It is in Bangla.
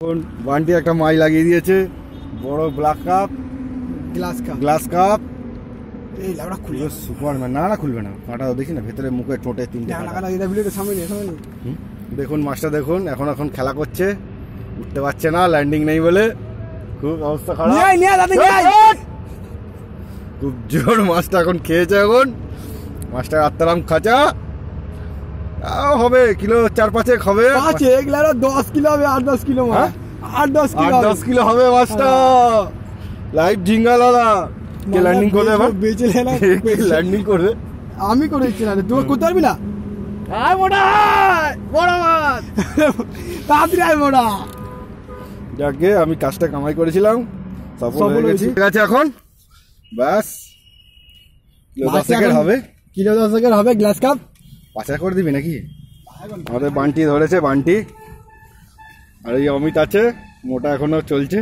এখন বান্টি একটা মাছ লাগিয়ে দিয়েছে, বড় ব্ল্যাক কাপ, গ্লাস কাপ। এই লাউডা খুলে সুপারম্যান। না না খুলবে না, কাঁটা দেখি না ভেতরে, মুখে ঠোঁটে তিনটে কাঁটা। দেখুন মাছটা দেখুন, এখন খেলা করছে, উঠতে পারছে না, ল্যান্ডিং নেই বলে খুব অবস্থা খারাপ। খুব জোর মাছটা এখন খেয়েছে। এখন মাছটা আত্মারাম খাঁচা হবে কিলো 4-5 হবে, 10 কিলো হবে, 8-10 কিলো, 8-10 কিলো হবে মাছটা। লাইভ ঝিঙ্গা দাদা কে ল্যান্ডিং করবে, বেঁচে ল্যান্ডিং করবে। আমি করে দিচ্ছি না, তুই করতে পারবি না। যাকে আমি কাজটা কামাই করেছিলাম, সফল হয়ে গেছি। ঠিক আছে, এখন ব্যাস কিলো 10 হবে, কিলো 10 হবে গ্লাস কাপ। 5 করে দিবি নাকি? আমাদের বান্টি ধরেছে, বান্টি আর এই অমিত আছে, মোটা এখনো চলছে।